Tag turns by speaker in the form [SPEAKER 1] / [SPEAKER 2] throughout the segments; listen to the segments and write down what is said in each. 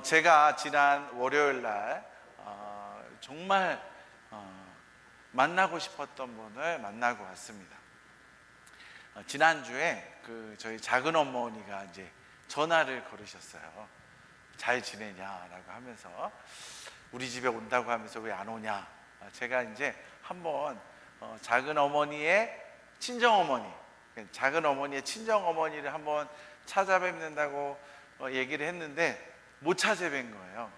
[SPEAKER 1] 제가 지난 월요일 날 정말 만나고 싶었던 분을 만나고 왔습니다. 지난주에 저희 작은 어머니가 이제 전화를 걸으셨어요. 잘 지내냐라고 하면서, 우리 집에 온다고 하면서 왜 안 오냐. 제가 이제 한번 작은 어머니의 친정어머니, 작은 어머니의 친정어머니를 한번 찾아뵙는다고 얘기를 했는데 못 찾아뵌 거예요.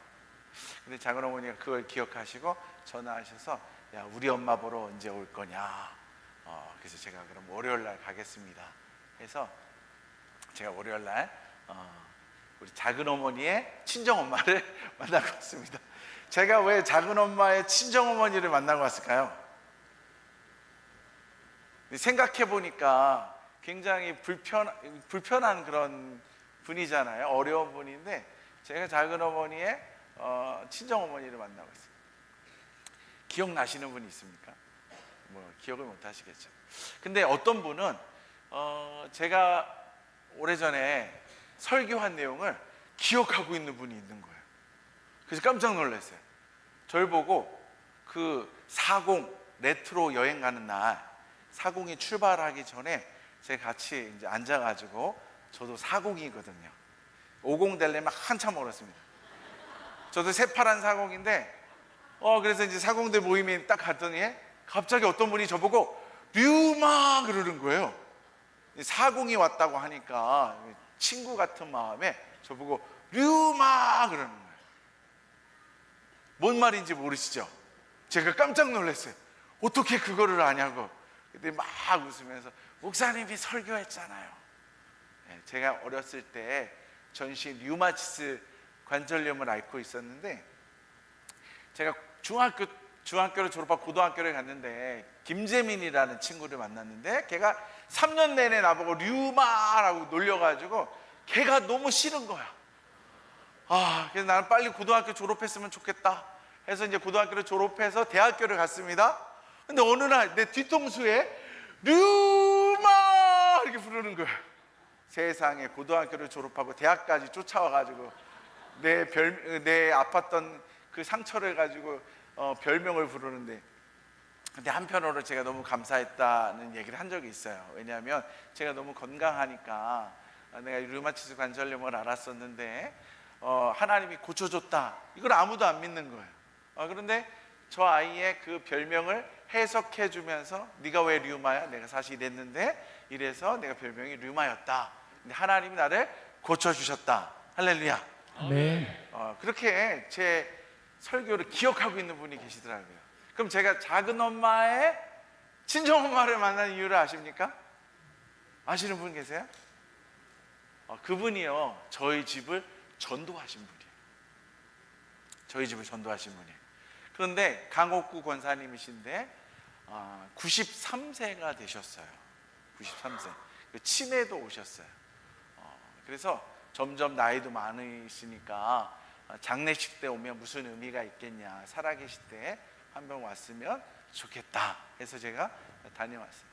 [SPEAKER 1] 근데 작은 어머니가 그걸 기억하시고 전화하셔서, 야, 우리 엄마 보러 언제 올 거냐. 그래서 제가 그럼 월요일 날 가겠습니다 해서 제가 월요일 날 우리 작은 어머니의 친정 엄마를 만나고 왔습니다. 제가 왜 작은 엄마의 친정 어머니를 만나고 왔을까요? 생각해 보니까 굉장히 불편한 그런 분이잖아요. 어려운 분인데 제가 작은 어머니의 친정 어머니를 만나고 있습니다. 기억나시는 분이 있습니까? 뭐 기억을 못 하시겠죠. 근데 어떤 분은 제가 오래전에 설교한 내용을 기억하고 있는 분이 있는 거예요. 그래서 깜짝 놀랐어요. 저를 보고 그 40 레트로 여행 가는 날, 40이 출발하기 전에 제가 같이 이제 앉아가지고, 저도 40이거든요 50 되려면 한참 멀었습니다. 저도 새파란 40인데 그래서 이제 40들 모임에 딱 갔더니 갑자기 어떤 분이 저보고 류마 그러는 거예요. 40이 왔다고 하니까 친구 같은 마음에 저보고 류마 그러는 거예요. 뭔 말인지 모르시죠? 제가 깜짝 놀랐어요. 어떻게 그거를 아냐고. 근데 막 웃으면서, 목사님이 설교했잖아요. 제가 어렸을 때 전신 류마티스 관절염을 앓고 있었는데, 제가 중학교를 졸업하고 고등학교를 갔는데 김재민이라는 친구를 만났는데, 걔가 3년 내내 나보고 류마라고 놀려가지고 걔가 너무 싫은 거야. 그래서 나는 빨리 고등학교 졸업했으면 좋겠다 해서 이제 고등학교를 졸업해서 대학교를 갔습니다. 근데 어느 날 내 뒤통수에 류마 이렇게 부르는 거야. 세상에, 고등학교를 졸업하고 대학까지 쫓아와가지고 내 아팠던 그 상처를 가지고 별명을 부르는데, 근데 한편으로 제가 너무 감사했다는 얘기를 한 적이 있어요. 왜냐하면 제가 너무 건강하니까, 내가 류마티스 관절염을 알았었는데 하나님이 고쳐줬다, 이걸 아무도 안 믿는 거예요. 그런데 저 아이의 그 별명을 해석해 주면서, 네가 왜 류마야? 내가 사실 이랬는데 이래서 내가 별명이 류마였다. 근데 하나님이 나를 고쳐주셨다. 할렐루야.
[SPEAKER 2] 네.
[SPEAKER 1] 그렇게 제 설교를 기억하고 있는 분이 계시더라고요. 그럼 제가 작은 엄마의 친정 엄마를 만난 이유를 아십니까? 아시는 분 계세요? 그분이요, 저희 집을 전도하신 분이에요. 저희 집을 전도하신 분이에요. 그런데 강옥구 권사님이신데 93세가 되셨어요. 93세. 치매도 오셨어요. 그래서 점점 나이도 많으시니까 장례식 때 오면 무슨 의미가 있겠냐, 살아계실 때 한 번 왔으면 좋겠다 해서 제가 다녀왔어요.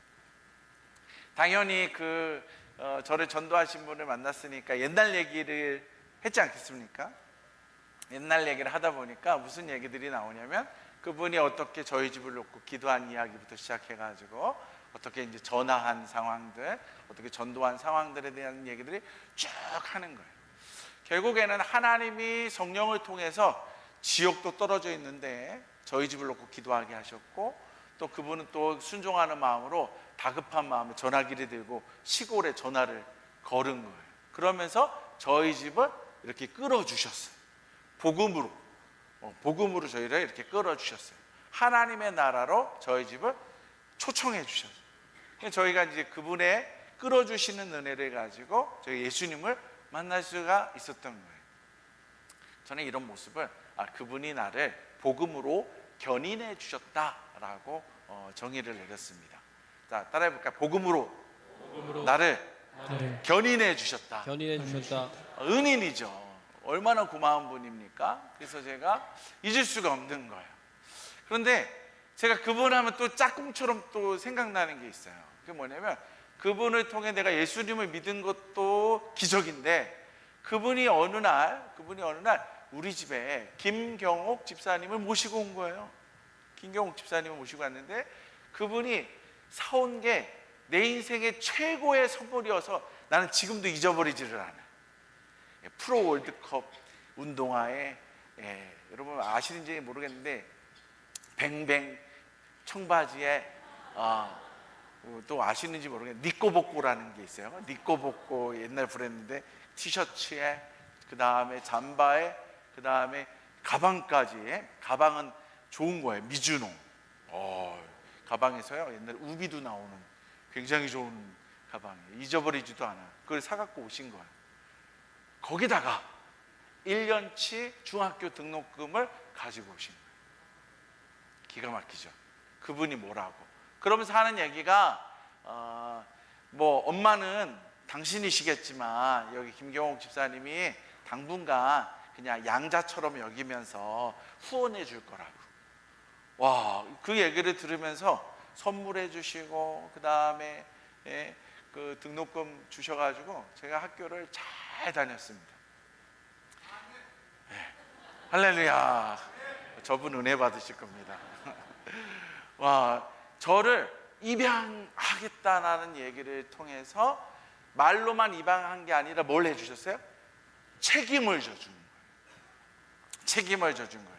[SPEAKER 1] 당연히 저를 전도하신 분을 만났으니까 옛날 얘기를 했지 않겠습니까? 옛날 얘기를 하다 보니까 무슨 얘기들이 나오냐면, 그분이 어떻게 저희 집을 놓고 기도한 이야기부터 시작해가지고 어떻게 이제 전화한 상황들, 어떻게 전도한 상황들에 대한 얘기들이 쭉 하는 거예요. 결국에는 하나님이 성령을 통해서 지옥도 떨어져 있는데 저희 집을 놓고 기도하게 하셨고, 또 그분은 또 순종하는 마음으로 다급한 마음에 전화기를 들고 시골에 전화를 걸은 거예요. 그러면서 저희 집을 이렇게 끌어주셨어요. 복음으로 저희를 이렇게 끌어주셨어요. 하나님의 나라로 저희 집을 초청해 주셨어요. 저희가 이제 그분의 끌어주시는 은혜를 가지고 저희 예수님을 만날 수가 있었던 거예요. 저는 이런 모습을, 그분이 나를 복음으로 견인해 주셨다라고 정의를 내렸습니다. 자, 따라해 볼까요? 복음으로 나를 견인해 주셨다.
[SPEAKER 2] 견인해 주셨다.
[SPEAKER 1] 은인이죠. 얼마나 고마운 분입니까? 그래서 제가 잊을 수가 없는 거예요. 그런데 제가 그분 하면 또 짝꿍처럼 또 생각나는 게 있어요. 그게 뭐냐면, 그분을 통해 내가 예수님을 믿은 것도 기적인데, 그분이 어느 날 우리 집에 김경옥 집사님을 모시고 온 거예요. 김경옥 집사님을 모시고 왔는데 그분이 사온 게 내 인생의 최고의 선물이어서 나는 지금도 잊어버리지를 않아요. 프로 월드컵 운동화에, 여러분 아시는지 모르겠는데 뱅뱅 청바지에 또 아시는지 모르겠는데 니꼬복고라는 게 있어요. 니꼬복고 옛날 브랜드인데 티셔츠에, 그 다음에 잠바에, 그 다음에 가방까지. 가방은 좋은 거예요. 미즈노 가방에서요 옛날 우비도 나오는 굉장히 좋은 가방이에요. 잊어버리지도 않아. 그걸 사갖고 오신 거예요. 거기다가 1년치 중학교 등록금을 가지고 오신 거예요. 기가 막히죠. 그분이 뭐라고 그러면서 하는 얘기가 뭐 엄마는 당신이시겠지만 여기 김경옥 집사님이 당분간 그냥 양자처럼 여기면서 후원해 줄 거라고. 와, 그 얘기를 들으면서 선물해 주시고 그 다음에 그 등록금 주셔가지고 제가 학교를 잘 다녔습니다. 할렐루야. 저분 은혜 받으실 겁니다. 와, 저를 입양하겠다는 얘기를 통해서 말로만 입양한 게 아니라 뭘 해주셨어요? 책임을 져준 거예요. 책임을 져준 거예요.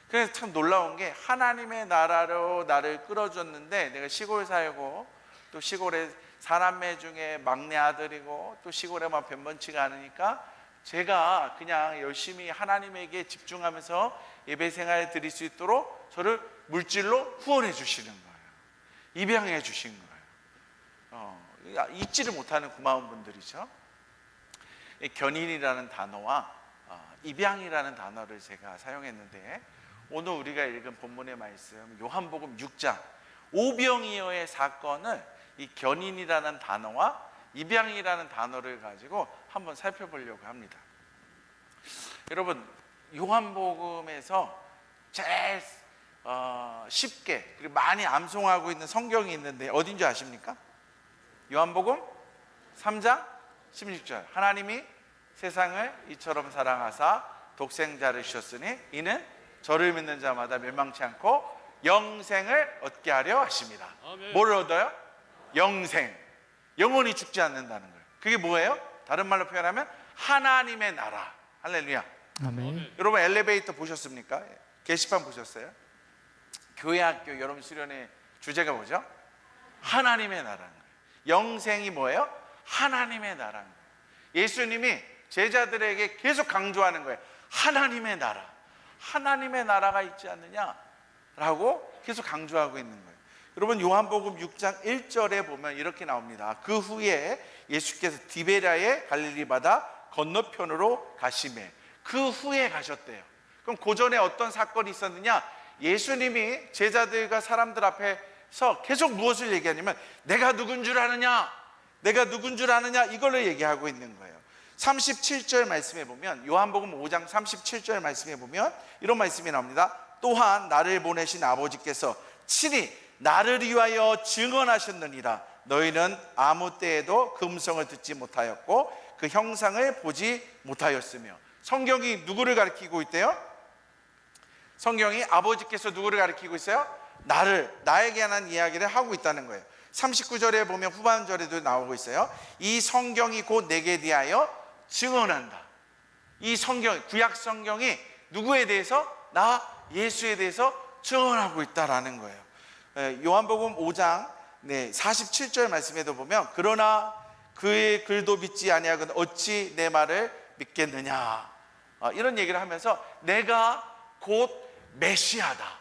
[SPEAKER 1] 그래서 참 놀라운 게 하나님의 나라로 나를 끌어줬는데 내가 시골 살고 또 시골에 사남매 중에 막내 아들이고 또 시골에만 변변치가 않으니까 제가 그냥 열심히 하나님에게 집중하면서 예배 생활을 드릴 수 있도록 저를 물질로 후원해 주시는 거예요. 입양해 주신 거예요. 잊지를 못하는 고마운 분들이죠. 견인이라는 단어와 입양이라는 단어를 제가 사용했는데 오늘 우리가 읽은 본문의 말씀 요한복음 6장 오병이어의 사건을 이 견인이라는 단어와 입양이라는 단어를 가지고 한번 살펴보려고 합니다. 여러분 요한복음에서 제일 쉽게 그리고 많이 암송하고 있는 성경이 있는데 어딘지 아십니까? 요한복음 3장 16절 하나님이 세상을 이처럼 사랑하사 독생자를 주셨으니 이는 저를 믿는 자마다 멸망치 않고 영생을 얻게 하려 하십니다. 아멘. 뭘 얻어요? 영생. 영원히 죽지 않는다는 거예요. 그게 뭐예요? 다른 말로 표현하면 하나님의 나라. 할렐루야. 아멘. 여러분 엘리베이터 보셨습니까? 게시판 보셨어요? 교회학교 여러분 수련회 주제가 뭐죠? 하나님의 나라는 거예요. 영생이 뭐예요? 하나님의 나라는 거예요. 예수님이 제자들에게 계속 강조하는 거예요. 하나님의 나라. 하나님의 나라가 있지 않느냐라고 계속 강조하고 있는 거예요. 여러분 요한복음 6장 1절에 보면 이렇게 나옵니다. 그 후에 예수께서 디베랴의 갈릴리 바다 건너편으로 가시매. 그 후에 가셨대요. 그럼 그 전에 어떤 사건이 있었느냐? 예수님이 제자들과 사람들 앞에서 계속 무엇을 얘기하냐면 내가 누군 줄 아느냐? 내가 누군 줄 아느냐? 이걸로 얘기하고 있는 거예요. 37절 말씀해 보면 요한복음 5장 37절 말씀해 보면 이런 말씀이 나옵니다. 또한 나를 보내신 아버지께서 친히 나를 위하여 증언하셨느니라. 너희는 아무 때에도 그 음성을 듣지 못하였고 그 형상을 보지 못하였으며. 성경이 누구를 가리키고 있대요? 성경이 아버지께서 누구를 가리키고 있어요? 나에게 하는 이야기를 하고 있다는 거예요. 39절에 보면 후반절에도 나오고 있어요. 이 성경이 곧 내게 대하여 증언한다. 이 성경, 구약 성경이 누구에 대해서? 나 예수에 대해서 증언하고 있다라는 거예요. 요한복음 5장 47절 말씀에도 보면 그러나 그의 글도 믿지 아니하거든 어찌 내 말을 믿겠느냐, 이런 얘기를 하면서 내가 곧 메시아다,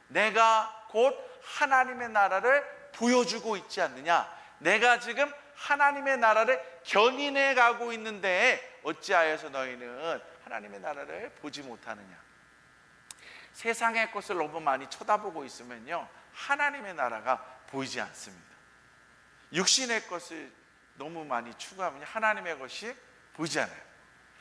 [SPEAKER 1] 내가 곧 하나님의 나라를 보여주고 있지 않느냐, 내가 지금 하나님의 나라를 견인해 가고 있는데 어찌하여서 너희는 하나님의 나라를 보지 못하느냐. 세상의 것을 너무 많이 쳐다보고 있으면요 하나님의 나라가 보이지 않습니다. 육신의 것을 너무 많이 추구하면 하나님의 것이 보이지 않아요.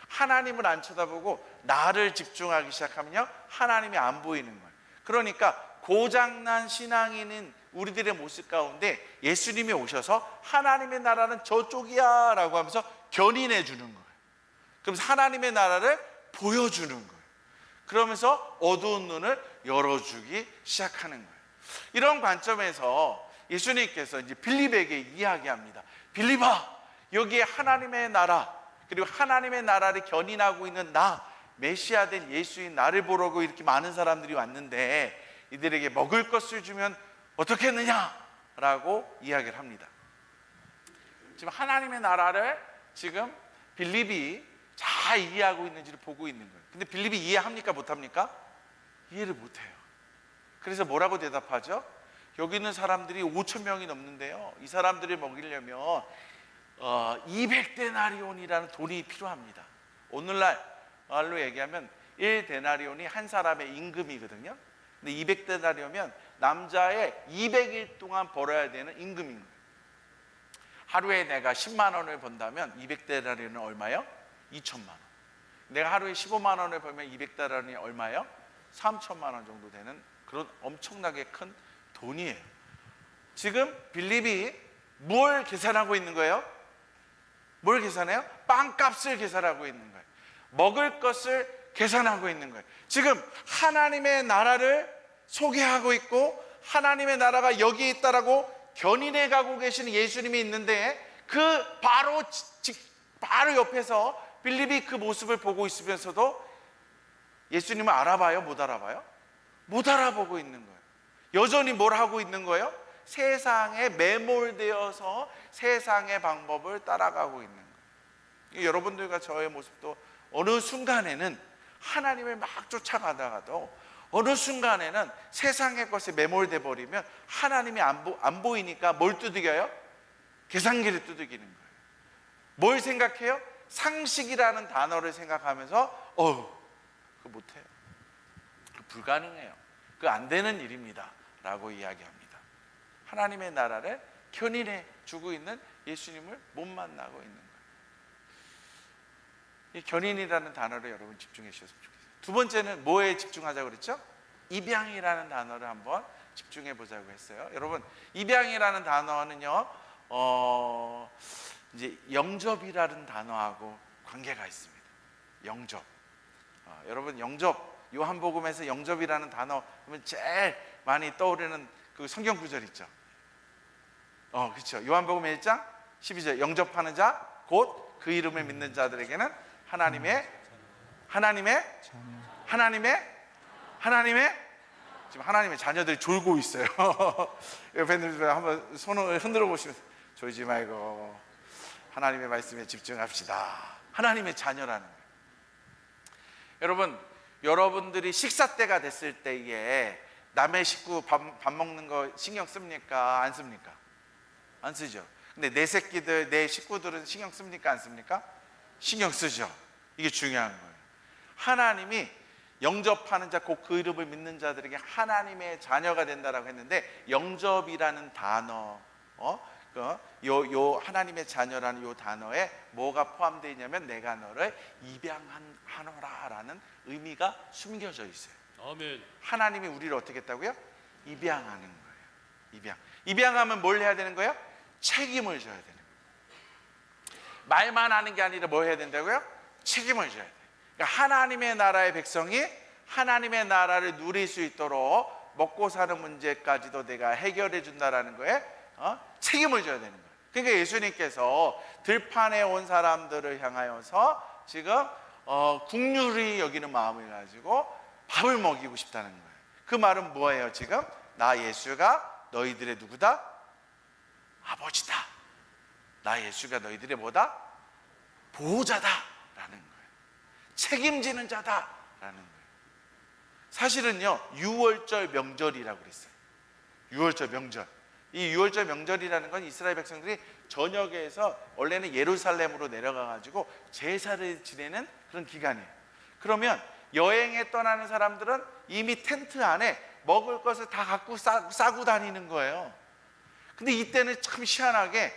[SPEAKER 1] 하나님을 안 쳐다보고 나를 집중하기 시작하면요 하나님이 안 보이는 거예요. 그러니까 고장난 신앙인은 우리들의 모습 가운데 예수님이 오셔서 하나님의 나라는 저쪽이야 라고 하면서 견인해 주는 거예요. 그럼 하나님의 나라를 보여주는 거예요. 그러면서 어두운 눈을 열어주기 시작하는 거예요. 이런 관점에서 예수님께서 이제 빌립에게 이야기합니다. 빌립아, 여기에 하나님의 나라, 그리고 하나님의 나라를 견인하고 있는 나, 메시아 된 예수인 나를 보려고 이렇게 많은 사람들이 왔는데 이들에게 먹을 것을 주면 어떻겠느냐라고 이야기를 합니다. 지금 하나님의 나라를 지금 빌립이 잘 이해하고 있는지를 보고 있는 거예요. 근데 빌립이 이해합니까? 못합니까? 이해를 못해요. 그래서 뭐라고 대답하죠? 여기 있는 사람들이 5천 명이 넘는데요, 이 사람들을 먹이려면 200데나리온이라는 돈이 필요합니다. 오늘날로 얘기하면 1데나리온이 한 사람의 임금이거든요. 근데 200데나리온이면 남자의 200일 동안 벌어야 되는 임금인 거예요. 하루에 내가 10만 원을 번다면 200데나리온은 얼마예요? 2천만 원. 내가 하루에 15만 원을 벌면 200데나리온이 얼마예요? 3천만 원 정도 되는 그런 엄청나게 큰 돈이에요. 지금 빌립이 뭘 계산하고 있는 거예요? 뭘 계산해요? 빵값을 계산하고 있는 거예요. 먹을 것을 계산하고 있는 거예요. 지금 하나님의 나라를 소개하고 있고 하나님의 나라가 여기 있다라고 견인해 가고 계시는 예수님이 있는데 그 바로 옆에서 빌립이 그 모습을 보고 있으면서도 예수님을 알아봐요? 못 알아봐요? 못 알아보고 있는 거예요. 여전히 뭘 하고 있는 거예요? 세상에 매몰되어서 세상의 방법을 따라가고 있는 거예요. 여러분들과 저의 모습도 어느 순간에는 하나님을 막 쫓아가다가도 어느 순간에는 세상의 것에 매몰돼 버리면 하나님이 안 보이니까 뭘 두들겨요? 계산기를 두들기는 거예요. 뭘 생각해요? 상식이라는 단어를 생각하면서 그거 못해요. 그거 불가능해요. 그거 안 되는 일입니다 라고 이야기합니다. 하나님의 나라를 견인해 주고 있는 예수님을 못 만나고 있는 거예요. 이 견인이라는 단어를 여러분 집중해 주셨으면 좋겠어요. 두 번째는 뭐에 집중하자고 그랬죠? 입양이라는 단어를 한번 집중해 보자고 했어요. 여러분, 입양이라는 단어는요, 이제 영접이라는 단어하고 관계가 있습니다. 영접. 여러분, 영접, 요한복음에서 영접이라는 단어 그러면 제일 많이 떠오르는 그 성경 구절 있죠. 그렇죠. 요한복음 1장 12절, 영접하는 자 곧 그 이름을 믿는 자들에게는 하나님의 지금 하나님의 자녀들이 졸고 있어요. 옆에 있는 분들 한번 손을 흔들어 보시면서 졸지 말고 하나님의 말씀에 집중합시다. 하나님의 자녀라는 거예요. 여러분, 여러분들이 식사 때가 됐을 때에 남의 식구 밥 먹는 거 신경 씁니까? 안 씁니까? 안 쓰죠. 근데 내 새끼들, 내 식구들은 신경 씁니까? 안 씁니까? 신경 쓰죠. 이게 중요한 거예요. 하나님이 영접하는 자 곧 그 이름을 믿는 자들에게 하나님의 자녀가 된다라고 했는데, 영접이라는 단어, 요 하나님의 자녀라는 요 단어에 뭐가 포함되어 있냐면 내가 너를 입양하노라라는 의미가 숨겨져 있어요.
[SPEAKER 2] 아멘.
[SPEAKER 1] 하나님이 우리를 어떻게 했다고요? 입양하는 거예요. 입양하면 뭘 해야 되는 거예요? 책임을 져야 되는 거예요. 말만 하는 게 아니라 뭘 해야 된다고요? 책임을 져야 돼요. 그러니까 하나님의 나라의 백성이 하나님의 나라를 누릴 수 있도록 먹고 사는 문제까지도 내가 해결해 준다라는 거에 책임을 져야 되는 거예요. 그러니까 예수님께서 들판에 온 사람들을 향하여서 지금 국률이 여기는 마음을 가지고 밥을 먹이고 싶다는 거예요. 그 말은 뭐예요? 지금 나 예수가 너희들의 누구다? 아버지다. 나 예수가 너희들의 뭐다? 보호자다라는 거예요. 책임지는 자다라는 거예요. 사실은요, 유월절 명절이라고 그랬어요. 유월절 명절. 이 유월절 명절이라는 건 이스라엘 백성들이 저녁에서 원래는 예루살렘으로 내려가 가지고 제사를 지내는 그런 기간이에요. 그러면 여행에 떠나는 사람들은 이미 텐트 안에 먹을 것을 다 갖고 싸고 다니는 거예요. 근데 이때는 참 희한하게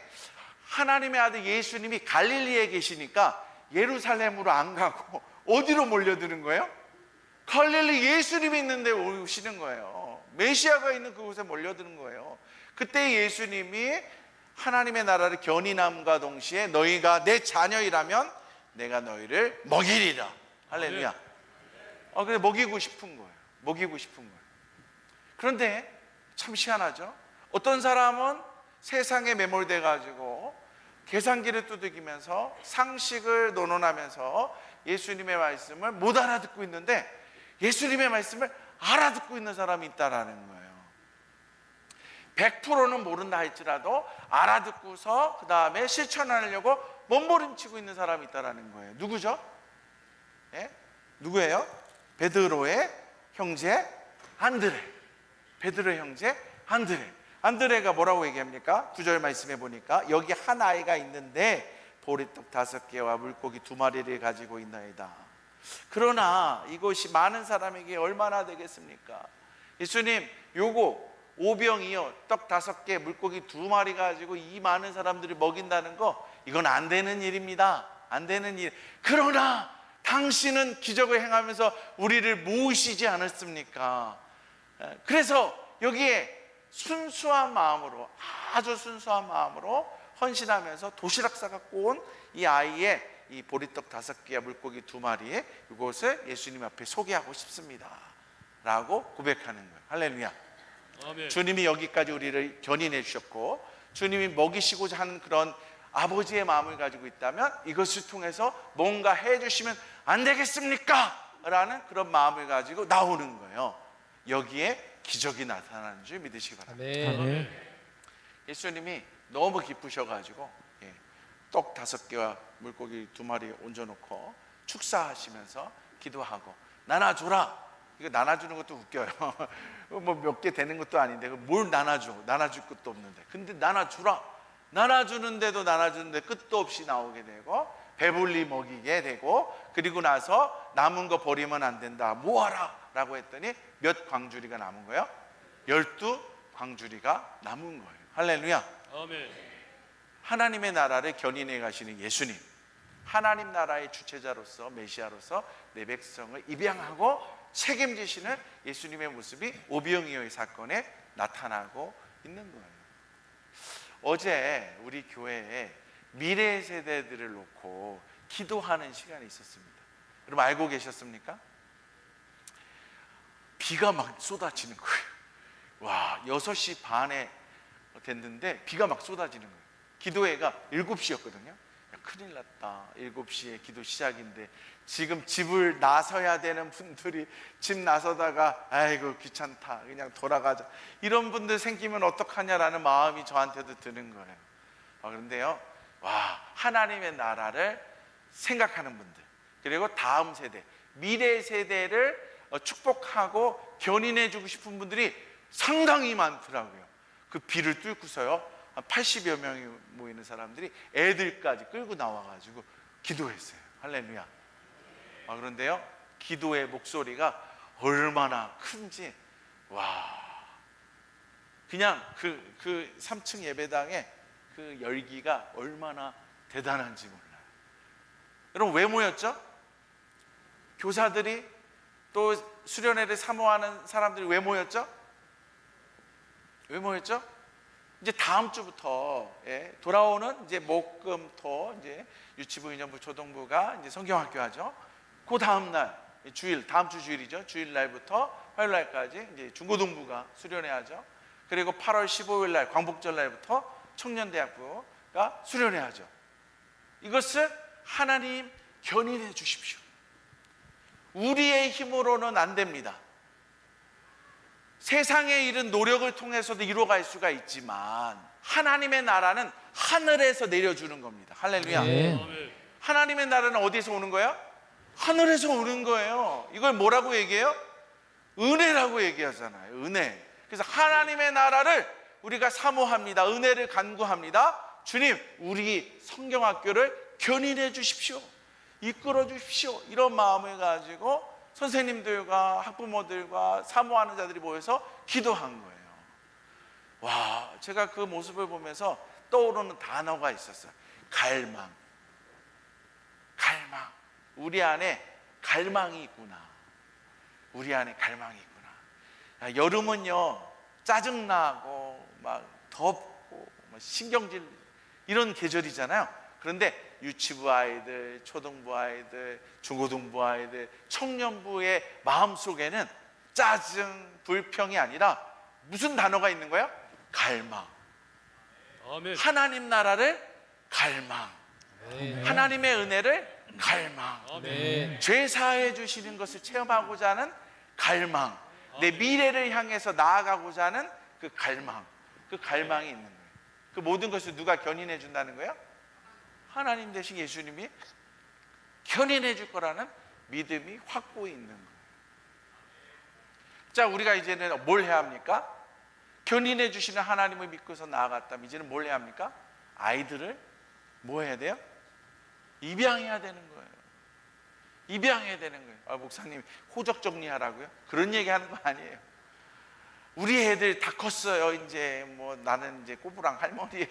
[SPEAKER 1] 하나님의 아들 예수님이 갈릴리에 계시니까 예루살렘으로 안 가고 어디로 몰려드는 거예요? 갈릴리 예수님이 있는데 오시는 거예요. 메시아가 있는 그곳에 몰려드는 거예요. 그때 예수님이 하나님의 나라를 견인함과 동시에 너희가 내 자녀이라면 내가 너희를 먹이리라. 할렐루야. 근데 먹이고 싶은 거예요. 먹이고 싶은 거예요. 그런데 참 희한하죠. 어떤 사람은 세상에 매몰돼 가지고 계산기를 두들기면서 상식을 논논하면서 예수님의 말씀을 못 알아듣고 있는데, 예수님의 말씀을 알아듣고 있는 사람이 있다라는 거예요. 100%는 모른다 할지라도 알아듣고서 그 다음에 실천하려고 몸부림치고 있는 사람이 있다라는 거예요. 누구죠? 예? 누구예요? 베드로의 형제 안드레. 베드로의 형제 안드레. 안드레가 뭐라고 얘기합니까? 9절 말씀해 보니까 여기 한 아이가 있는데 보리떡 5개와 물고기 2마리를 가지고 있나이다. 그러나 이것이 많은 사람에게 얼마나 되겠습니까? 예수님, 요거 오병이요, 떡 5개, 물고기 2마리 가지고 이 많은 사람들이 먹인다는 거, 이건 안 되는 일입니다. 안 되는 일. 그러나 당신은 기적을 행하면서 우리를 모으시지 않았습니까? 그래서 여기에 순수한 마음으로, 아주 순수한 마음으로 헌신하면서 도시락 싸갖고 온 이 아이의 이 보리떡 5개와 물고기 2마리에 이것을 예수님 앞에 소개하고 싶습니다 라고 고백하는 거예요. 할렐루야. 아멘. 주님이 여기까지 우리를 견인해 주셨고, 주님이 먹이시고자 하는 그런 아버지의 마음을 가지고 있다면 이것을 통해서 뭔가 해 주시면 안 되겠습니까? 라는 그런 마음을 가지고 나오는 거예요. 여기에 기적이 나타나는 줄 믿으시기 바랍니다. 아멘. 예수님이 너무 기쁘셔가지고 떡 5개와 물고기 2마리 얹어놓고 축사하시면서 기도하고, 나눠줘라. 이거 나눠주는 것도 웃겨요. 뭐 몇 개 되는 것도 아닌데 뭘 나눠줘? 나눠줄 것도 없는데. 근데 나눠주라. 나눠주는데도 나눠주는데 끝도 없이 나오게 되고, 배불리 먹이게 되고, 그리고 나서 남은 거 버리면 안 된다. 모아라 라고 했더니 몇 광주리가 남은 거예요? 12광주리가 남은 거예요. 할렐루야. 아멘. 하나님의 나라를 견인해 가시는 예수님, 하나님 나라의 주체자로서, 메시아로서 내 백성을 입양하고 책임지시는 예수님의 모습이 오병이어의 사건에 나타나고 있는 거예요. 어제 우리 교회에 미래 세대들을 놓고 기도하는 시간이 있었습니다. 여러분 알고 계셨습니까? 비가 막 쏟아지는 거예요. 와, 6시 반에 됐는데 비가 막 쏟아지는 거예요. 기도회가 7시였거든요. 큰일 났다. 7시에 기도 시작인데 지금 집을 나서야 되는 분들이 집 나서다가 아이고 귀찮다, 그냥 돌아가자, 이런 분들 생기면 어떡하냐라는 마음이 저한테도 드는 거예요. 그런데요, 와, 하나님의 나라를 생각하는 분들, 그리고 다음 세대, 미래 세대를 축복하고 견인해 주고 싶은 분들이 상당히 많더라고요. 그 비를 뚫고서요, 80여 명이 모이는 사람들이 애들까지 끌고 나와가지고 기도했어요. 할렐루야. 그런데요, 기도의 목소리가 얼마나 큰지, 와, 그냥 그 3층 예배당에 그 열기가 얼마나 대단한지 몰라요. 여러분 왜 모였죠? 교사들이, 또 수련회를 사모하는 사람들이 왜 모였죠? 왜 모였죠? 이제 다음 주부터 돌아오는 이제 목금토 이제 유치부, 유년부, 초등부가 이제 성경학교 하죠. 그 다음 날 주일, 다음 주 주일이죠. 주일 날부터 화요일 날까지 이제 중고등부가 수련회 하죠. 그리고 8월 15일 날 광복절 날부터 청년대학부가 수련회 하죠. 이것을 하나님 견인해 주십시오. 우리의 힘으로는 안 됩니다. 세상의 일은 노력을 통해서도 이루어갈 수가 있지만 하나님의 나라는 하늘에서 내려주는 겁니다. 할렐루야. 네. 하나님의 나라는 어디에서 오는 거예요? 하늘에서 오는 거예요. 이걸 뭐라고 얘기해요? 은혜라고 얘기하잖아요. 은혜. 그래서 하나님의 나라를 우리가 사모합니다. 은혜를 간구합니다. 주님, 우리 성경학교를 견인해 주십시오. 이끌어 주십시오. 이런 마음을 가지고 선생님들과 학부모들과 사모하는 자들이 모여서 기도한 거예요. 와, 제가 그 모습을 보면서 떠오르는 단어가 있었어요. 갈망. 갈망. 우리 안에 갈망이 있구나. 우리 안에 갈망이 있구나. 여름은요, 짜증나고 막 덥고 막 신경질 이런 계절이잖아요. 그런데 유치부 아이들, 초등부 아이들, 중고등부 아이들, 청년부의 마음속에는 짜증, 불평이 아니라 무슨 단어가 있는 거예요? 갈망.
[SPEAKER 2] 아멘.
[SPEAKER 1] 하나님 나라를 갈망.
[SPEAKER 3] 아멘.
[SPEAKER 1] 하나님의 은혜를 갈망.
[SPEAKER 2] 아멘.
[SPEAKER 1] 죄 사해 주시는 것을 체험하고자 하는 갈망. 내 미래를 향해서 나아가고자 하는 그 갈망. 그 갈망이 있는 거예요. 그 모든 것을 누가 견인해 준다는 거예요? 하나님 대신 예수님이 견인해 줄 거라는 믿음이 확고히 있는 거예요. 자, 우리가 이제는 뭘 해야 합니까? 견인해 주시는 하나님을 믿고서 나아갔다면 이제는 뭘 해야 합니까? 아이들을 뭐 해야 돼요? 입양해야 되는 거예요. 입양해야 되는 거예요. 아, 목사님 호적 정리하라고요? 그런 얘기 하는 거 아니에요. 우리 애들 다 컸어요. 이제 뭐 나는 이제 꼬부랑 할머니예요.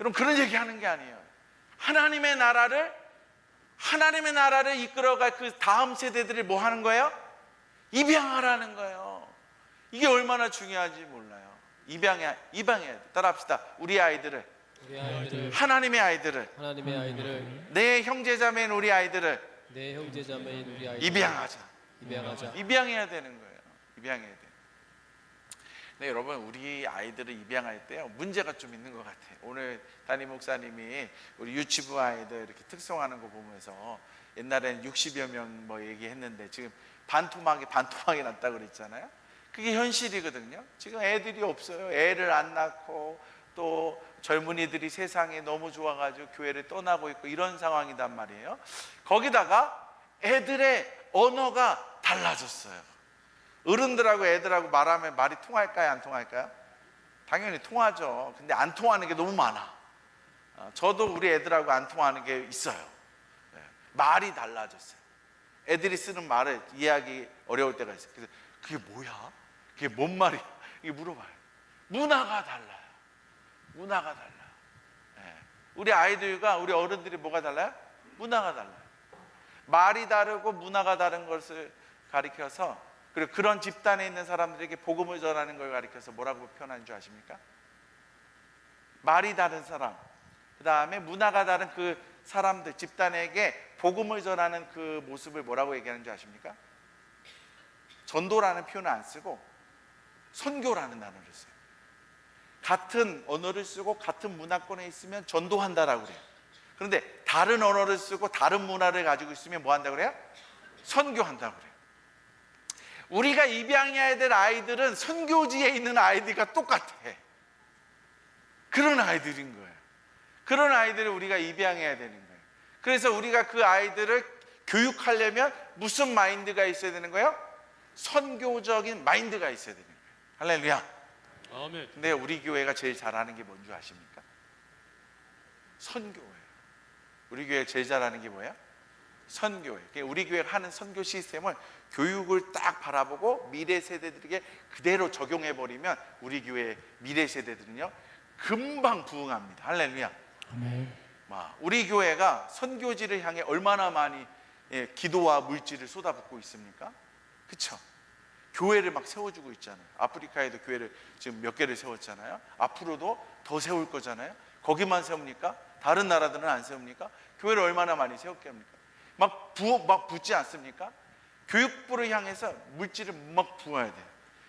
[SPEAKER 1] 여러분, 그런 얘기 하는 게 아니에요. 하나님의 나라를 이끌어갈 그 다음 세대들을 뭐 하는 거예요? 입양하라는 거예요. 이게 얼마나 중요한지 몰라요. 입양해야 돼. 따라합시다. 우리 아이들을, 하나님의 아이들을, 내 형제자매인 우리 아이들을 입양하자. 입양해야 되는 거예요. 입양해야 돼. 네, 여러분, 우리 아이들을 입양할 때요, 문제가 좀 있는 것 같아요. 오늘 담임 목사님이 우리 유치부 아이들 이렇게 특성하는 거 보면서 옛날에는 60여 명 뭐 얘기했는데 지금 반토막이 났다고 그랬잖아요. 그게 현실이거든요. 지금 애들이 없어요. 애를 안 낳고 또 젊은이들이 세상에 너무 좋아가지고 교회를 떠나고 있고 이런 상황이단 말이에요. 거기다가 애들의 언어가 달라졌어요. 어른들하고 애들하고 말하면 말이 통할까요? 안 통할까요? 당연히 통하죠. 근데 안 통하는 게 너무 많아. 저도 우리 애들하고 안 통하는 게 있어요. 말이 달라졌어요. 애들이 쓰는 말을 이해하기 어려울 때가 있어요. 그래서 그게 뭐야? 그게 뭔 말이야? 이게 물어봐요. 문화가 달라요. 문화가 달라요. 우리 아이들과 우리 어른들이 뭐가 달라요? 문화가 달라요. 말이 다르고 문화가 다른 것을 가리켜서, 그리고 그런 집단에 있는 사람들에게 복음을 전하는 걸 가리켜서 뭐라고 표현하는 줄 아십니까? 말이 다른 사람, 그 다음에 문화가 다른 그 사람들, 집단에게 복음을 전하는 그 모습을 뭐라고 얘기하는 줄 아십니까? 전도라는 표현을 안 쓰고 선교라는 단어를 써요. 같은 언어를 쓰고 같은 문화권에 있으면 전도한다라고 그래요. 그런데 다른 언어를 쓰고 다른 문화를 가지고 있으면 뭐 한다고 그래요? 선교한다고 그래요. 우리가 입양해야 될 아이들은 선교지에 있는 아이들과 똑같아. 그런 아이들인 거예요. 그런 아이들을 우리가 입양해야 되는 거예요. 그래서 우리가 그 아이들을 교육하려면 무슨 마인드가 있어야 되는 거예요? 선교적인 마인드가 있어야 되는 거예요. 할렐루야.
[SPEAKER 2] 아멘.
[SPEAKER 1] 근데 우리 교회가 제일 잘하는 게 뭔지 아십니까? 선교예요. 우리 교회가 제일 잘하는 게 뭐예요? 선교예요. 우리 교회가 하는 선교 시스템을 교육을 딱 바라보고 미래 세대들에게 그대로 적용해버리면 우리 교회 미래 세대들은요 금방 부흥합니다. 할렐루야.
[SPEAKER 3] 아멘.
[SPEAKER 1] 우리 교회가 선교지를 향해 얼마나 많이 기도와 물질을 쏟아붓고 있습니까? 그렇죠? 교회를 막 세워주고 있잖아요. 아프리카에도 교회를 지금 몇 개를 세웠잖아요. 앞으로도 더 세울 거잖아요. 거기만 세웁니까? 다른 나라들은 안 세웁니까? 교회를 얼마나 많이 세웠게 합니까? 막 붓지 않습니까? 교육부를 향해서 물질을 막 부어야 돼요.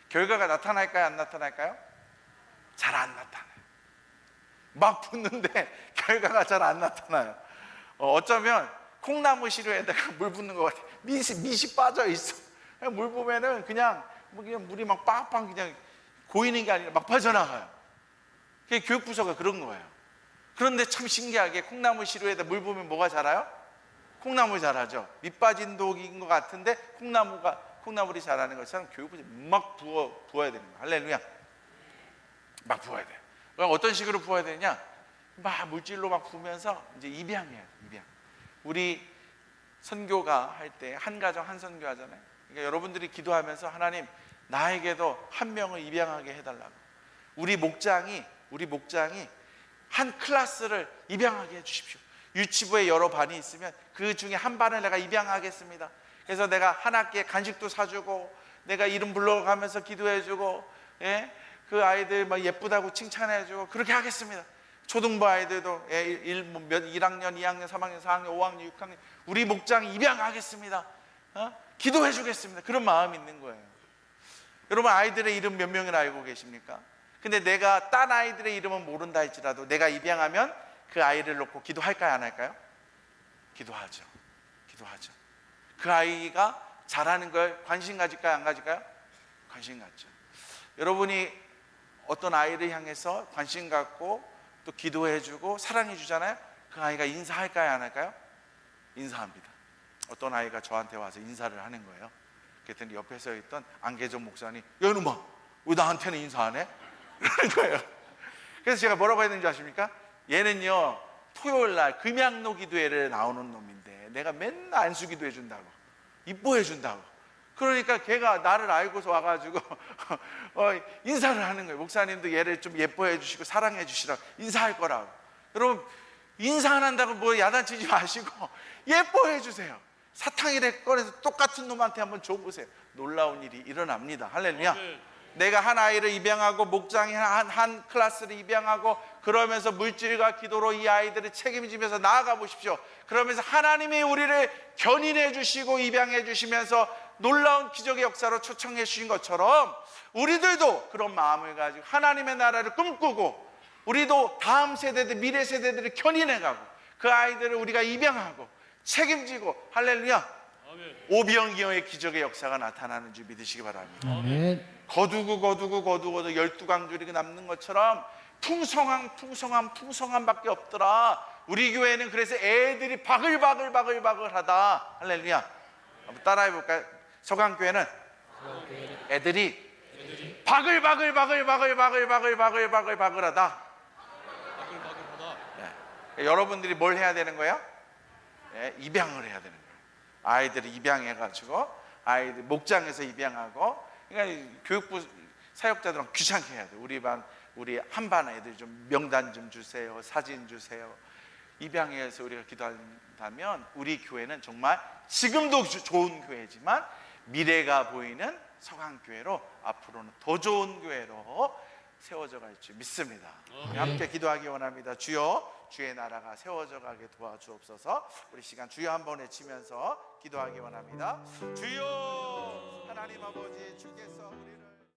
[SPEAKER 1] 결과가 나타날까요? 안 나타날까요? 잘 안 나타나요. 막 붓는데 결과가 잘 안 나타나요. 어쩌면 콩나무 시루에다가 물 붓는 것 같아요. 밑이 빠져 있어. 물 부으면은 그냥 물이 막 빵빵 그냥 고이는 게 아니라 막 빠져나가요. 그게 교육부서가 그런 거예요. 그런데 참 신기하게 콩나무 시루에다 물 부으면 뭐가 자라요? 콩나물 자라죠. 밑 빠진 독인 것 같은데 콩나물이 자라는 것처럼 교육부서 막 부어야 되는 거예요. 할렐루야. 막 부어야 돼요. 그럼 어떤 식으로 부어야 되냐? 막 물질로 막 부으면서 이제 입양해야 돼. 입양. 우리 선교가 할 때 한 가정 한 선교 하잖아요. 그러니까 여러분들이 기도하면서 하나님 나에게도 한 명을 입양하게 해달라고. 우리 목장이 한 클래스를 입양하게 해주십시오. 유치부에 여러 반이 있으면 그 중에 한 반을 내가 입양하겠습니다. 그래서 내가 한 학기에 간식도 사주고 내가 이름 불러가면서 기도해주고 그 아이들 막 예쁘다고 칭찬해주고 그렇게 하겠습니다. 초등부 아이들도 1학년, 2학년, 3학년, 4학년, 5학년, 6학년 우리 목장이 입양하겠습니다. 기도해 주겠습니다. 그런 마음이 있는 거예요. 여러분, 아이들의 이름 몇 명이나 알고 계십니까? 근데 내가 딴 아이들의 이름은 모른다 할지라도 내가 입양하면 그 아이를 놓고 기도할까요, 안 할까요? 기도하죠. 기도하죠. 그 아이가 잘하는 걸 관심 가질까요, 안 가질까요? 관심 갖죠. 여러분이 어떤 아이를 향해서 관심 갖고 또 기도해 주고 사랑해 주잖아요. 그 아이가 인사할까요, 안 할까요? 인사합니다. 어떤 아이가 저한테 와서 인사를 하는 거예요. 그랬더니 옆에 서 있던 안계정 목사님, 야 이놈아, 왜 나한테는 인사 안 해? 그러는 거예요. 그래서 제가 뭐라고 했는지 아십니까? 얘는요, 토요일날 금양로 기도회를 나오는 놈인데 내가 맨날 안수기도 해준다고, 이뻐해 준다고. 그러니까 걔가 나를 알고서 와가지고 인사를 하는 거예요. 목사님도 얘를 좀 예뻐해 주시고 사랑해 주시라고 인사할 거라고. 여러분, 인사 안 한다고 뭐 야단치지 마시고 예뻐해 주세요. 사탕이래 꺼내서 똑같은 놈한테 한번 줘보세요. 놀라운 일이 일어납니다. 할렐루야.
[SPEAKER 2] 아멘.
[SPEAKER 1] 내가 한 아이를 입양하고 목장이 한 클래스를 입양하고 그러면서 물질과 기도로 이 아이들을 책임지면서 나아가 보십시오. 그러면서 하나님이 우리를 견인해 주시고 입양해 주시면서 놀라운 기적의 역사로 초청해 주신 것처럼 우리들도 그런 마음을 가지고 하나님의 나라를 꿈꾸고 우리도 다음 세대들, 미래 세대들을 견인해 가고 그 아이들을 우리가 입양하고 책임지고, 할렐루야,
[SPEAKER 2] 아멘.
[SPEAKER 1] 오병이어의 기적의 역사가 나타나는 줄 믿으시기 바랍니다.
[SPEAKER 3] 아멘.
[SPEAKER 1] 거두고 12강줄이 남는 것처럼 풍성함 밖에 없더라. 우리 교회는 그래서 애들이 바글바글하다. 할렐루야. 한번 따라해 볼까요? 서강교회는 애들이 바글바글하다.
[SPEAKER 2] 바글바글하다.
[SPEAKER 1] 여러분들이 뭘 해야 되는 거예요? 입양을 해야 되는 거예요. 아이들을 입양해가지고 아이들 목장에서 입양하고, 그러니까 교육부 사역자들은 귀찮게 해야 돼. 우리 한 반 애들 좀 명단 좀 주세요, 사진 주세요. 입양해서 우리가 기도한다면 우리 교회는 정말 지금도 좋은 교회지만 미래가 보이는 서강교회로 앞으로는 더 좋은 교회로 세워져 갈 줄 믿습니다. 함께 기도하기 원합니다. 주여, 주의 나라가 세워져 가게 도와주옵소서. 우리 시간 주여 한번 외치면서 기도하기 원합니다. 주여, 하나님 아버지, 주께서 우리